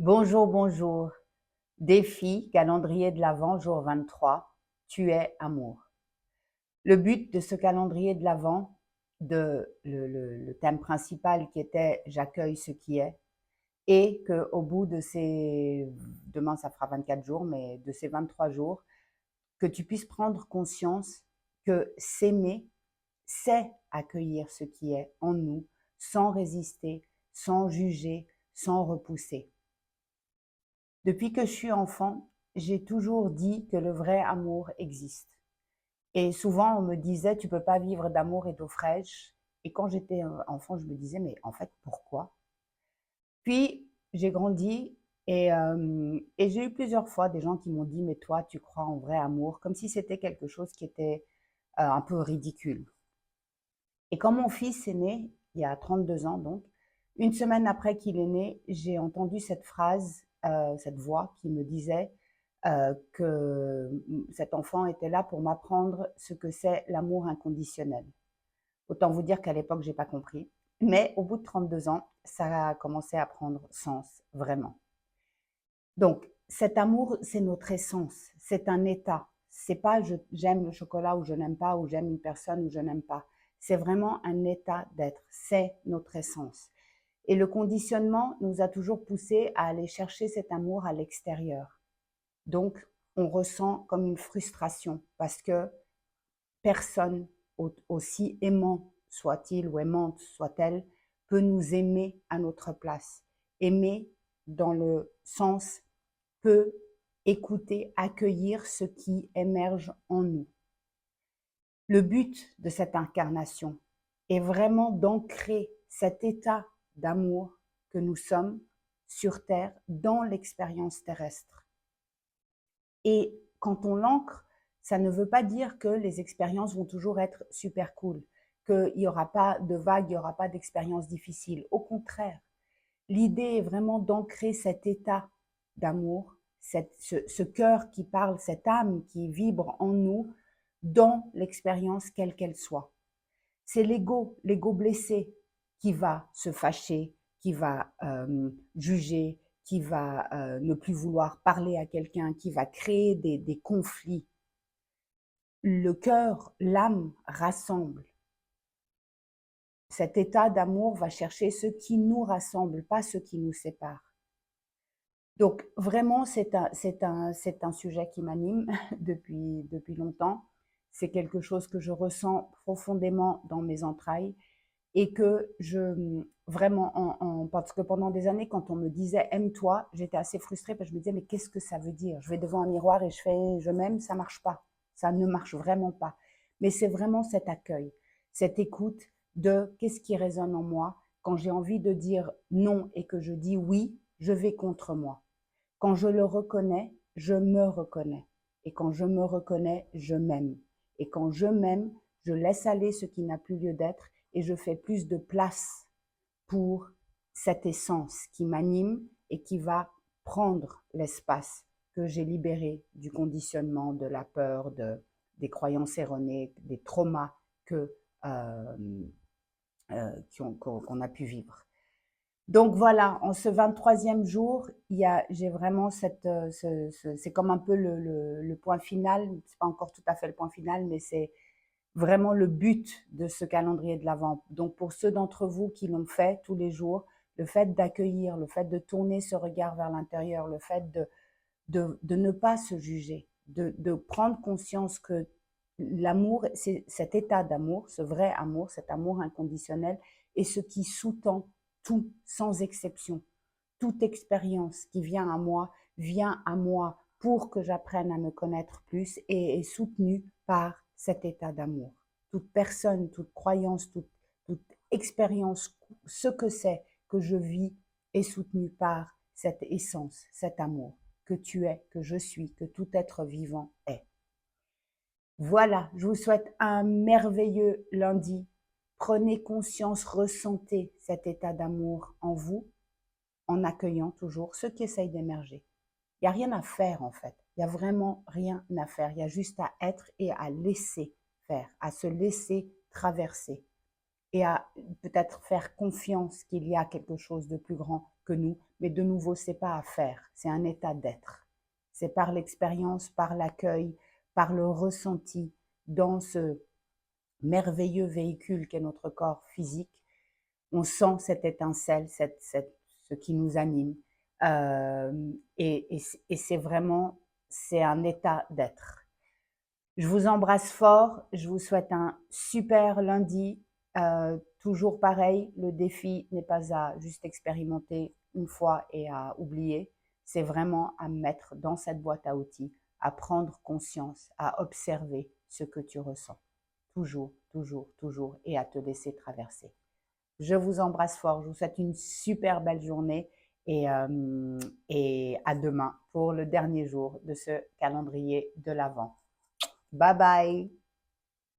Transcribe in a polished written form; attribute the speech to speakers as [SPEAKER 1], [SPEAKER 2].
[SPEAKER 1] Bonjour, bonjour. Défi, calendrier de l'Avent, jour 23. Tu es amour. Le but de ce calendrier de l'Avent, le thème principal qui était j'accueille ce qui est, et qu'au bout de demain ça fera 24 jours, mais de ces 23 jours, que tu puisses prendre conscience que s'aimer, c'est accueillir ce qui est en nous, sans résister, sans juger, sans repousser. Depuis que je suis enfant, j'ai toujours dit que le vrai amour existe. Et souvent, on me disait, tu peux pas vivre d'amour et d'eau fraîche. Et quand j'étais enfant, je me disais, mais en fait, pourquoi? Puis, j'ai grandi et j'ai eu plusieurs fois des gens qui m'ont dit, mais toi, tu crois en vrai amour, comme si c'était quelque chose qui était un peu ridicule. Et quand mon fils est né, il y a 32 ans donc, une semaine après qu'il est né, j'ai entendu cette phrase, cette voix qui me disait que cet enfant était là pour m'apprendre ce que c'est l'amour inconditionnel. Autant vous dire qu'à l'époque, j'ai pas compris. Mais au bout de 32 ans, ça a commencé à prendre sens, vraiment. Donc, cet amour, c'est notre essence, c'est un état. C'est pas j'aime le chocolat ou je n'aime pas, ou j'aime une personne ou je n'aime pas. C'est vraiment un état d'être, c'est notre essence. Et le conditionnement nous a toujours poussé à aller chercher cet amour à l'extérieur. Donc, on ressent comme une frustration parce que personne, aussi aimant soit-il ou aimante soit-elle, peut nous aimer à notre place. Aimer dans le sens peut écouter, accueillir ce qui émerge en nous. Le but de cette incarnation est vraiment d'ancrer cet état d'amour que nous sommes sur Terre dans l'expérience terrestre. Et quand on l'ancre, ça ne veut pas dire que les expériences vont toujours être super cool, qu'il n'y aura pas de vagues, il n'y aura pas d'expériences difficiles. Au contraire, l'idée est vraiment d'ancrer cet état d'amour, ce cœur qui parle, cette âme qui vibre en nous dans l'expérience quelle qu'elle soit. C'est l'ego blessé qui va se fâcher, qui va juger, qui va ne plus vouloir parler à quelqu'un, qui va créer des conflits. Le cœur, l'âme rassemble. Cet état d'amour va chercher ce qui nous rassemble, pas ce qui nous sépare. Donc vraiment, c'est un sujet qui m'anime depuis longtemps. C'est quelque chose que je ressens profondément dans mes entrailles et que vraiment, parce que pendant des années, quand on me disait aime-toi, j'étais assez frustrée parce que je me disais mais qu'est-ce que ça veut dire? Je vais devant un miroir et je fais je m'aime, ça marche pas. Ça ne marche vraiment pas. Mais c'est vraiment cet accueil, cette écoute de qu'est-ce qui résonne en moi. Quand j'ai envie de dire non et que je dis oui, je vais contre moi. Quand je le reconnais, je me reconnais. Et quand je me reconnais, je m'aime. Et quand je m'aime, je laisse aller ce qui n'a plus lieu d'être et je fais plus de place pour cette essence qui m'anime et qui va prendre l'espace que j'ai libéré du conditionnement, de la peur, des croyances erronées, des traumas que, qu'on a pu vivre. Donc voilà, en ce 23e jour, j'ai vraiment c'est comme un peu le point final, c'est pas encore tout à fait le point final, mais c'est vraiment le but de ce calendrier de l'Avent. Donc pour ceux d'entre vous qui l'ont fait tous les jours, le fait d'accueillir, le fait de tourner ce regard vers l'intérieur, le fait de ne pas se juger, de prendre conscience que l'amour, c'est cet état d'amour, ce vrai amour, cet amour inconditionnel, est ce qui sous-tend tout, sans exception. Toute expérience qui vient à moi pour que j'apprenne à me connaître plus et est soutenue par cet état d'amour. Toute personne, toute croyance, toute expérience, ce que c'est que je vis est soutenue par cette essence, cet amour que tu es, que je suis, que tout être vivant est. Voilà, je vous souhaite un merveilleux lundi. Prenez conscience, ressentez cet état d'amour en vous, en accueillant toujours ceux qui essayent d'émerger. Il n'y a rien à faire en fait. Il n'y a vraiment rien à faire. Il y a juste à être et à laisser faire, à se laisser traverser et à peut-être faire confiance qu'il y a quelque chose de plus grand que nous, mais de nouveau, c'est pas à faire, c'est un état d'être. C'est par l'expérience, par l'accueil, par le ressenti dans ce merveilleux véhicule qu'est notre corps physique. On sent cette étincelle, ce qui nous anime. Et c'est vraiment, c'est un état d'être. Je vous embrasse fort, je vous souhaite un super lundi. Toujours pareil, le défi n'est pas à juste expérimenter une fois et à oublier, c'est vraiment à mettre dans cette boîte à outils, à prendre conscience, à observer ce que tu ressens. Toujours, toujours, toujours, et à te laisser traverser. Je vous embrasse fort, je vous souhaite une super belle journée et à demain pour le dernier jour de ce calendrier de l'Avent. Bye bye.